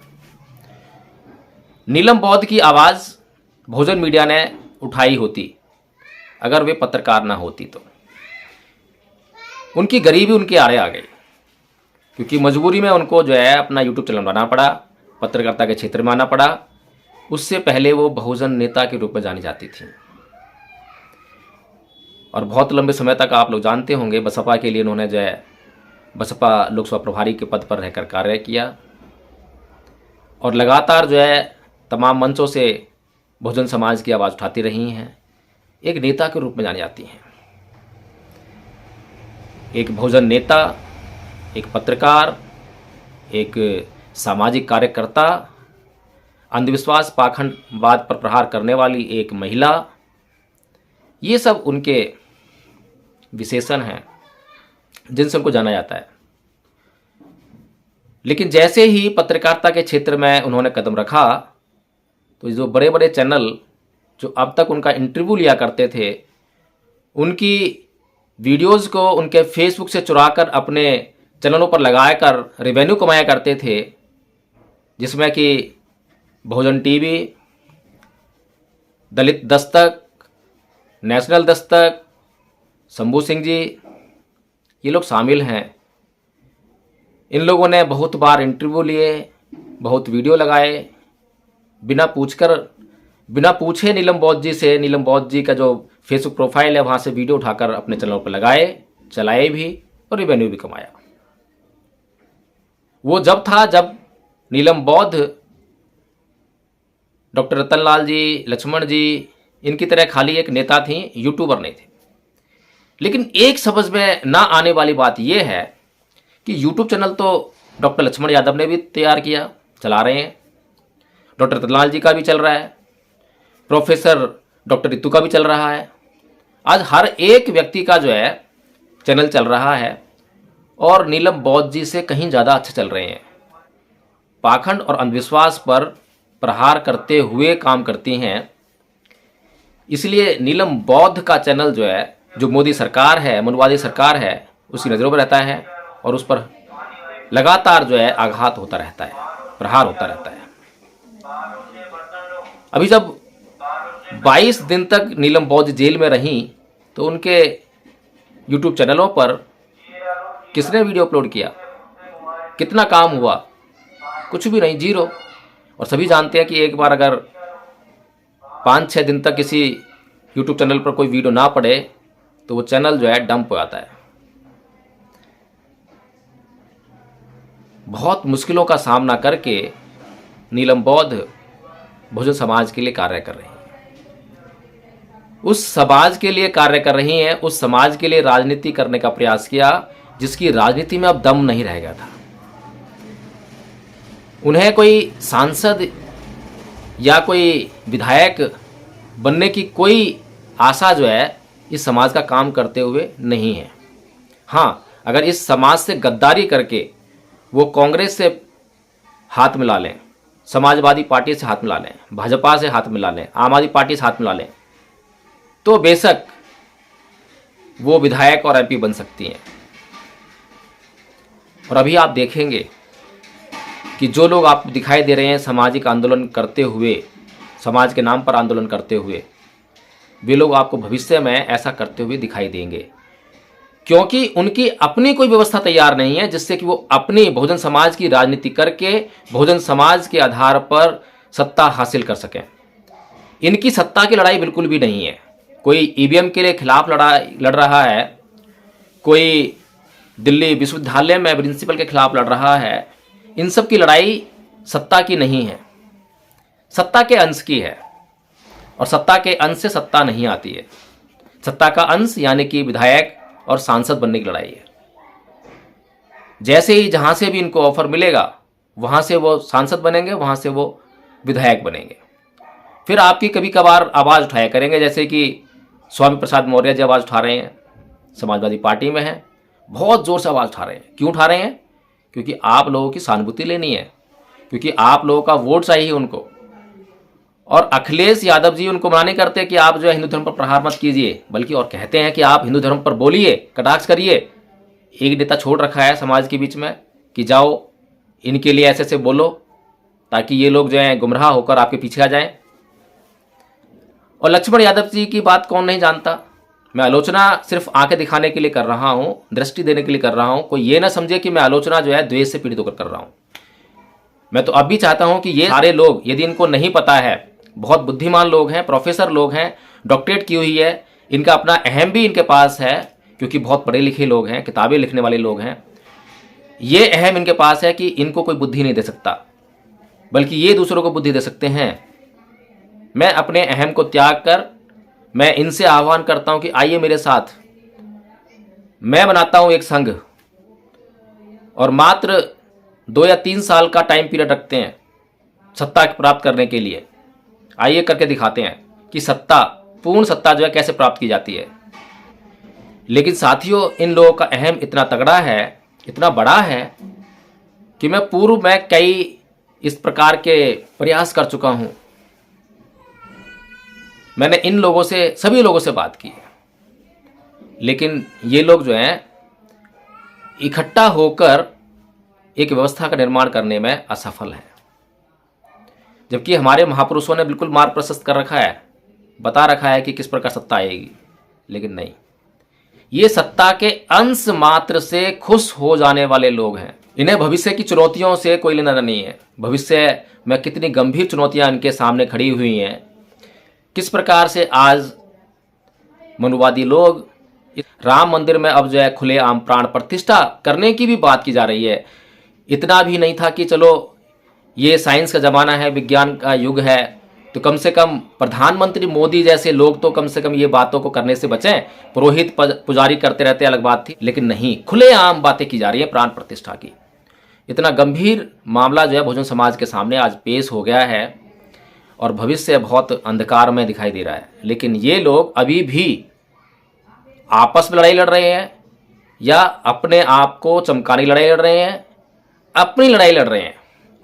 नीलम बौद्ध की आवाज़ बहुजन मीडिया ने उठाई होती, अगर वे पत्रकार ना होती तो। उनकी गरीबी उनके आड़े आ गई, क्योंकि मजबूरी में उनको जो है अपना यूट्यूब चैनल बनाना पड़ा, पत्रकारिता के क्षेत्र में आना पड़ा। उससे पहले वो बहुजन नेता के रूप में जानी जाती थी, और बहुत लंबे समय तक आप लोग जानते होंगे बसपा के लिए उन्होंने जो है बसपा लोकसभा प्रभारी के पद पर रहकर कार्य किया, और लगातार जो है तमाम मंचों से बहुजन समाज की आवाज़ उठाती रही हैं, एक नेता के रूप में जानी जाती हैं। एक बहुजन नेता, एक पत्रकार, एक सामाजिक कार्यकर्ता, अंधविश्वास पाखंडवाद पर प्रहार करने वाली एक महिला, ये सब उनके विशेषण हैं जिनसे उनको जाना जाता है। लेकिन जैसे ही पत्रकारिता के क्षेत्र में उन्होंने कदम रखा, तो जो बड़े बड़े चैनल जो अब तक उनका इंटरव्यू लिया करते थे, उनकी वीडियोज़ को उनके फेसबुक से चुराकर अपने चैनलों पर लगाकर रेवेन्यू कमाया करते थे, जिसमें कि बहुजन टीवी, दलित दस्तक, नेशनल दस्तक, शंभू सिंह जी, ये लोग शामिल हैं। इन लोगों ने बहुत बार इंटरव्यू लिए, बहुत वीडियो लगाए, बिना पूछे नीलम बौद्ध जी से, नीलम बौद्ध जी का जो फेसबुक प्रोफाइल है वहाँ से वीडियो उठाकर अपने चैनल पर लगाए, चलाए भी और रेवेन्यू भी कमाया। वो जब था जब नीलम बौद्ध डॉक्टर रतनलाल जी, लक्ष्मण जी, इनकी तरह खाली एक नेता थी, यूट्यूबर नहीं थे। लेकिन एक समझ में ना आने वाली बात यह है कि यूट्यूब चैनल तो डॉक्टर लक्ष्मण यादव ने भी तैयार किया, चला रहे हैं, डॉक्टर रतनलाल जी का भी चल रहा है, प्रोफेसर डॉक्टर रितु का भी चल रहा है। आज हर एक व्यक्ति का जो है चैनल चल रहा है और नीलम बौद्ध जी से कहीं ज़्यादा अच्छे चल रहे हैं। पाखंड और अंधविश्वास पर प्रहार करते हुए काम करती हैं। इसलिए नीलम बौद्ध का चैनल जो है, जो मोदी सरकार है, मनुवादी सरकार है, उसकी नज़रों में रहता है और उस पर लगातार जो है आघात होता रहता है, प्रहार होता रहता है। अभी जब 22 दिन तक नीलम बौद्ध जेल में रहीं तो उनके यूट्यूब चैनलों पर किसने वीडियो अपलोड किया, कितना काम हुआ? कुछ भी नहीं, जीरो। और सभी जानते हैं कि एक बार अगर 5-6 दिन तक किसी यूट्यूब चैनल पर कोई वीडियो ना पड़े तो वो चैनल जो है डंप हो जाता है। बहुत मुश्किलों का सामना करके नीलम बौद्ध बहुजन समाज के लिए कार्य कर रही हैं। उस समाज के लिए कार्य कर रही हैं, उस समाज के लिए राजनीति करने का प्रयास किया जिसकी राजनीति में अब दम नहीं रह गया था। उन्हें कोई सांसद या कोई विधायक बनने की कोई आशा जो है इस समाज का काम करते हुए नहीं है। हाँ, अगर इस समाज से गद्दारी करके वो कांग्रेस से हाथ मिला लें, समाजवादी पार्टी से हाथ मिला लें, भाजपा से हाथ मिला लें, आम आदमी पार्टी से हाथ मिला लें, तो बेशक वो विधायक और एमपी बन सकती हैं। और अभी आप देखेंगे कि जो लोग आप दिखाई दे रहे हैं सामाजिक आंदोलन करते हुए, समाज के नाम पर आंदोलन करते हुए, वे लोग आपको भविष्य में ऐसा करते हुए दिखाई देंगे, क्योंकि उनकी अपनी कोई व्यवस्था तैयार नहीं है जिससे कि वो अपनी बहुजन समाज की राजनीति करके बहुजन समाज के आधार पर सत्ता हासिल कर सकें। इनकी सत्ता की लड़ाई बिल्कुल भी नहीं है। कोई ईवीएम के लिए खिलाफ लड़ रहा है, कोई दिल्ली विश्वविद्यालय में प्रिंसिपल के खिलाफ लड़ रहा है। इन सब की लड़ाई सत्ता की नहीं है, सत्ता के अंश की है। और सत्ता के अंश से सत्ता नहीं आती है। सत्ता का अंश यानी कि विधायक और सांसद बनने की लड़ाई है। जैसे ही जहां से भी इनको ऑफर मिलेगा वहां से वो सांसद बनेंगे, वहां से वो विधायक बनेंगे। फिर आपकी कभी कभार आवाज़ उठाया करेंगे, जैसे कि स्वामी प्रसाद मौर्य जी आवाज़ उठा रहे हैं, समाजवादी पार्टी में हैं, बहुत ज़ोर से आवाज़ उठा रहे हैं। क्यों उठा रहे हैं? क्योंकि आप लोगों की सहानुभूति लेनी है, क्योंकि आप लोगों का वोट चाहिए उनको। और अखिलेश यादव जी उनको मना नहीं करते कि आप जो है हिंदू धर्म पर प्रहार मत कीजिए, बल्कि और कहते हैं कि आप हिंदू धर्म पर बोलिए, कटाक्ष करिए। एक नेता छोड़ रखा है समाज के बीच में कि जाओ इनके लिए ऐसे ऐसे बोलो ताकि ये लोग जो हैं गुमराह होकर आपके पीछे आ जाएं। और लक्ष्मण यादव जी की बात कौन नहीं जानता। मैं आलोचना सिर्फ आंखें दिखाने के लिए कर रहा हूँ, दृष्टि देने के लिए कर रहा हूँ। कोई ये ना समझे कि मैं आलोचना जो है द्वेष से पीड़ित होकर कर रहा हूँ। मैं तो अब भी चाहता हूँ कि ये सारे लोग, यदि इनको नहीं पता है, बहुत बुद्धिमान लोग हैं, प्रोफेसर लोग हैं, डॉक्टरेट की हुई है, इनका अपना अहम भी इनके पास है, क्योंकि बहुत पढ़े लिखे लोग हैं, किताबें लिखने वाले लोग हैं। ये अहम इनके पास है कि इनको कोई बुद्धि नहीं दे सकता, बल्कि ये दूसरों को बुद्धि दे सकते हैं। मैं अपने अहम को त्याग कर मैं इनसे आह्वान करता हूं कि आइए मेरे साथ, मैं बनाता हूं एक संघ और मात्र 2 या 3 साल का टाइम पीरियड रखते हैं सत्ता प्राप्त करने के लिए। आइए करके दिखाते हैं कि सत्ता, पूर्ण सत्ता जो है कैसे प्राप्त की जाती है। लेकिन साथियों, इन लोगों का अहम इतना तगड़ा है, इतना बड़ा है कि मैं पूर्व में कई इस प्रकार के प्रयास कर चुका हूं। मैंने इन लोगों से, सभी लोगों से बात की है, लेकिन ये लोग जो हैं इकट्ठा होकर एक व्यवस्था का निर्माण करने में असफल हैं। जबकि हमारे महापुरुषों ने बिल्कुल मार्ग प्रशस्त कर रखा है, बता रखा है कि किस प्रकार सत्ता आएगी, लेकिन नहीं। ये सत्ता के अंश मात्र से खुश हो जाने वाले लोग हैं। इन्हें भविष्य की चुनौतियों से कोई लेना नहीं है। भविष्य में कितनी गंभीर चुनौतियां इनके सामने खड़ी हुई हैं, किस प्रकार से आज मनुवादी लोग राम मंदिर में अब जो है खुलेआम प्राण प्रतिष्ठा करने की भी बात की जा रही है। इतना भी नहीं था कि चलो ये साइंस का ज़माना है, विज्ञान का युग है, तो कम से कम प्रधानमंत्री मोदी जैसे लोग तो कम से कम ये बातों को करने से बचें। पुरोहित पुजारी करते रहते अलग बात थी, लेकिन नहीं, खुलेआम बातें की जा रही है प्राण प्रतिष्ठा की। इतना गंभीर मामला जो है बहुजन समाज के सामने आज पेश हो गया है और भविष्य बहुत अंधकार में दिखाई दे रहा है। लेकिन ये लोग अभी भी आपस में लड़ाई लड़ रहे हैं या अपने आप को चमकाने की लड़ाई लड़ रहे हैं, अपनी लड़ाई लड़ रहे हैं।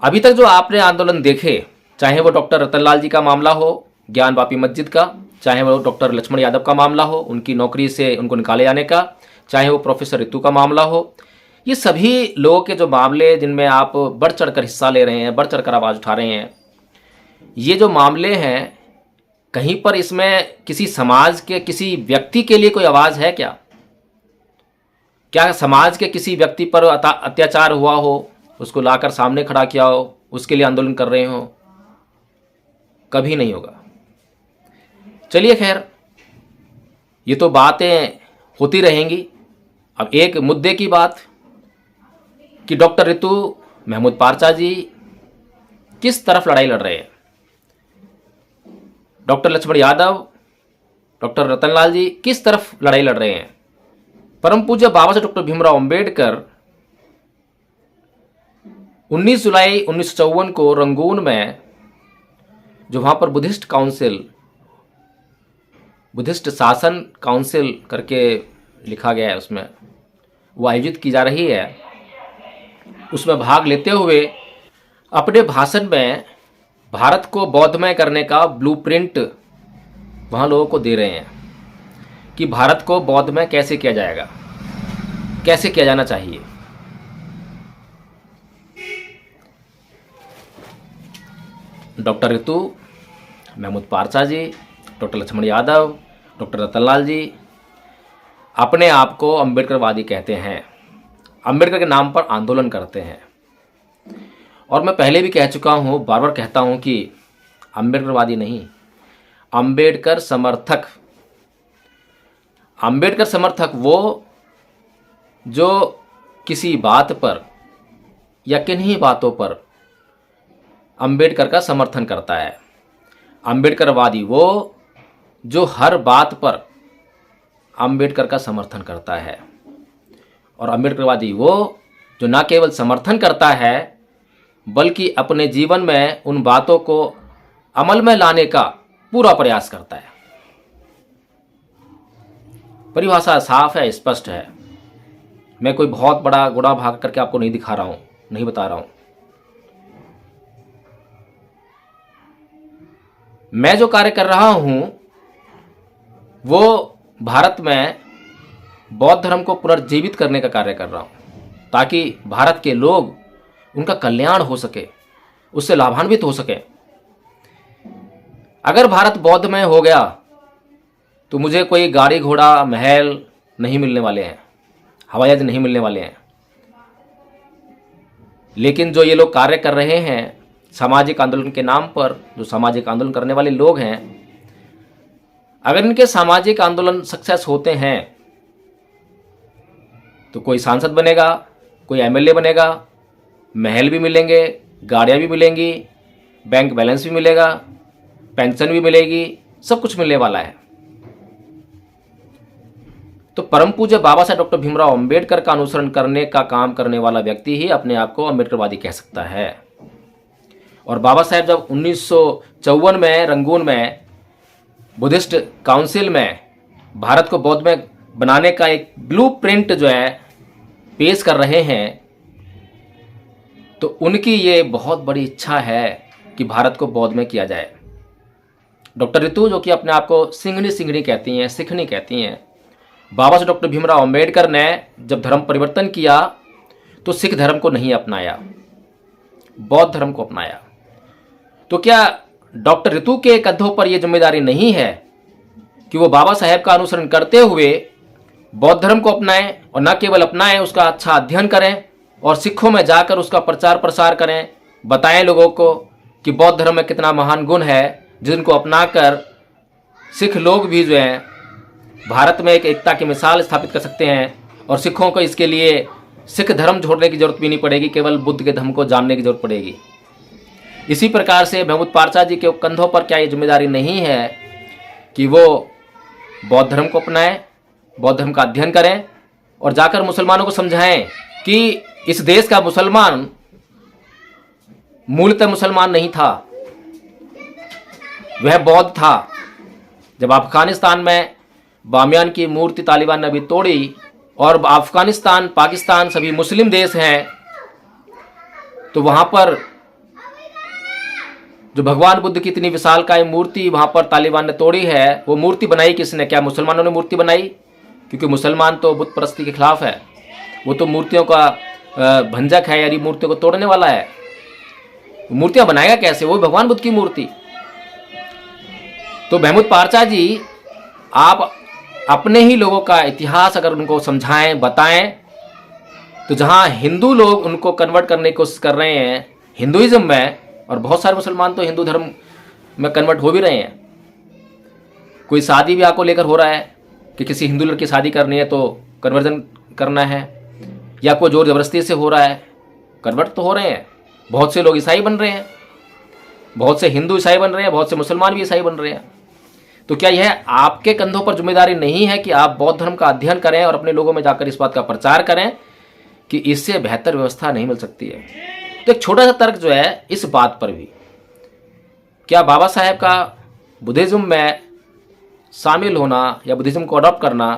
अभी तक जो आपने आंदोलन देखे, चाहे वो डॉक्टर रतनलाल जी का मामला हो ज्ञान वापी मस्जिद का, चाहे वो डॉक्टर लक्ष्मण यादव का मामला हो उनकी नौकरी से उनको निकाले जाने का, चाहे वो प्रोफेसर रितु का मामला हो, ये सभी लोगों के जो मामले जिनमें आप बढ़ चढ़ कर हिस्सा ले रहे हैं, बढ़ चढ़ कर आवाज़ उठा रहे हैं, ये जो मामले हैं, कहीं पर इसमें किसी समाज के किसी व्यक्ति के लिए कोई आवाज़ है क्या? क्या समाज के किसी व्यक्ति पर अत्याचार हुआ हो, उसको लाकर सामने खड़ा किया हो, उसके लिए आंदोलन कर रहे हो? कभी नहीं होगा। चलिए खैर, ये तो बातें होती रहेंगी। अब एक मुद्दे की बात कि डॉक्टर रितु महमूद पारचा जी किस तरफ लड़ाई लड़ रहे हैं, डॉक्टर लक्ष्मण यादव, डॉक्टर रतनलाल जी किस तरफ लड़ाई लड़ रहे हैं। परम पूज्य बाबा साहब डॉक्टर भीमराव अंबेडकर 19 जुलाई 1954 को रंगून में जो वहाँ पर बुद्धिस्ट काउंसिल, बुद्धिस्ट शासन काउंसिल करके लिखा गया है, उसमें वो आयोजित की जा रही है, उसमें भाग लेते हुए अपने भाषण में भारत को बौद्धमय करने का ब्लूप्रिंट वहाँ लोगों को दे रहे हैं कि भारत को बौद्धमय कैसे किया जाएगा, कैसे किया जाना चाहिए। डॉक्टर रितु महमूद पारचा जी, डॉक्टर लक्ष्मण यादव, डॉक्टर रतनलाल जी अपने आप को अम्बेडकरवादी कहते हैं, अम्बेडकर के नाम पर आंदोलन करते हैं। और मैं पहले भी कह चुका हूँ, बार बार कहता हूँ कि अम्बेडकरवादी नहीं, अम्बेडकर समर्थक। अम्बेडकर समर्थक वो जो किसी बात पर या किन्हीं बातों पर अम्बेडकर का समर्थन करता है। अम्बेडकरवादी वो जो हर बात पर अम्बेडकर का समर्थन करता है। और अम्बेडकरवादी वो जो न केवल समर्थन करता है बल्कि अपने जीवन में उन बातों को अमल में लाने का पूरा प्रयास करता है। परिभाषा साफ है, स्पष्ट है। मैं कोई बहुत बड़ा गुणा भाग करके आपको नहीं दिखा रहा हूं, नहीं बता रहा हूं। मैं जो कार्य कर रहा हूं वो भारत में बौद्ध धर्म को पुनर्जीवित करने का कार्य कर रहा हूं, ताकि भारत के लोग, उनका कल्याण हो सके, उससे लाभान्वित हो सके। अगर भारत बौद्धमय हो गया तो मुझे कोई गाड़ी घोड़ा महल नहीं मिलने वाले हैं, हवाई जहाज नहीं मिलने वाले हैं। लेकिन जो ये लोग कार्य कर रहे हैं सामाजिक आंदोलन के नाम पर, जो सामाजिक आंदोलन करने वाले लोग हैं, अगर इनके सामाजिक आंदोलन सक्सेस होते हैं तो कोई सांसद बनेगा, कोई एमएलए बनेगा, महल भी मिलेंगे, गाड़ियाँ भी मिलेंगी, बैंक बैलेंस भी मिलेगा, पेंशन भी मिलेगी, सब कुछ मिलने वाला है। तो परम पूज्य बाबा साहब डॉक्टर भीमराव अंबेडकर का अनुसरण करने का काम करने वाला व्यक्ति ही अपने आप को अम्बेडकरवादी कह सकता है। और बाबा साहब जब 1954 में रंगून में बुद्धिस्ट काउंसिल में भारत को बौद्ध में बनाने का एक ब्लूप्रिंट जो है पेश कर रहे हैं, तो उनकी ये बहुत बड़ी इच्छा है कि भारत को बौद्ध में किया जाए। डॉक्टर रितु जो कि अपने आप को सिंघनी कहती हैं, सिखनी कहती हैं, बाबा साहब डॉक्टर भीमराव अंबेडकर ने जब धर्म परिवर्तन किया तो सिख धर्म को नहीं अपनाया, बौद्ध धर्म को अपनाया। तो क्या डॉक्टर रितु के कंधों पर यह जिम्मेदारी नहीं है कि वो बाबा साहेब का अनुसरण करते हुए बौद्ध धर्म को अपनाएं, और न केवल अपनाएं, उसका अच्छा अध्ययन करें, और सिखों में जाकर उसका प्रचार प्रसार करें, बताएं लोगों को कि बौद्ध धर्म में कितना महान गुण है, जिनको अपनाकर सिख लोग भी जो हैं भारत में एक एकता की मिसाल स्थापित कर सकते हैं। और सिखों को इसके लिए सिख धर्म छोड़ने की जरूरत भी नहीं पड़ेगी, केवल बुद्ध के धर्म को जानने की जरूरत पड़ेगी। इसी प्रकार से महमूद पारसा जी के कंधों पर क्या ये जिम्मेदारी नहीं है कि वो बौद्ध धर्म को अपनाएं, बौद्ध धर्म का अध्ययन करें और जाकर मुसलमानों को समझाएं कि इस देश का मुसलमान मूलतः मुसलमान नहीं था, वह बौद्ध था। जब अफगानिस्तान में बामियान की मूर्ति तालिबान ने अभी तोड़ी और अफगानिस्तान, पाकिस्तान सभी मुस्लिम देश हैं, तो वहां पर जो भगवान बुद्ध की इतनी विशालकाय मूर्ति वहां पर तालिबान ने तोड़ी है, वो मूर्ति बनाई किसने? क्या मुसलमानों ने मूर्ति बनाई? क्योंकि मुसलमान तो बुत परस्ती के खिलाफ है, वो तो मूर्तियों का भंजक है, यानी मूर्तियों को तोड़ने वाला है। मूर्तियां बनाएगा कैसे? वो भगवान बुद्ध की मूर्ति। तो महमूद पारसा जी, आप अपने ही लोगों का इतिहास अगर उनको समझाएं, बताएं, तो जहां हिंदू लोग उनको कन्वर्ट करने की कोशिश कर रहे हैं हिंदुइज्म में, और बहुत सारे मुसलमान तो हिंदू धर्म में कन्वर्ट हो भी रहे हैं। कोई शादी ब्याह को लेकर हो रहा है कि किसी हिंदू लड़की शादी करनी है तो कन्वर्जन करना है, या कोई जोर जबरदस्ती से हो रहा है, कन्वर्ट तो हो रहे हैं। बहुत से लोग ईसाई बन रहे हैं, बहुत से हिंदू ईसाई बन रहे हैं, बहुत से मुसलमान भी ईसाई बन रहे हैं। तो क्या यह आपके कंधों पर जिम्मेदारी नहीं है कि आप बौद्ध धर्म का अध्ययन करें और अपने लोगों में जाकर इस बात का प्रचार करें कि इससे बेहतर व्यवस्था नहीं मिल सकती है? तो एक छोटा सा तर्क जो है इस बात पर भी, क्या बाबा साहेब का बुद्धिज्म में शामिल होना या बुद्धिज्म को अडॉप्ट करना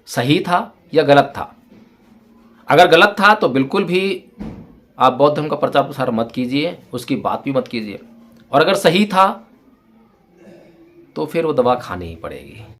सही था या गलत था? अगर गलत था तो बिल्कुल भी आप बौद्ध धर्म का प्रचार प्रसार मत कीजिए, उसकी बात भी मत कीजिए। और अगर सही था तो फिर वो दवा खानी ही पड़ेगी।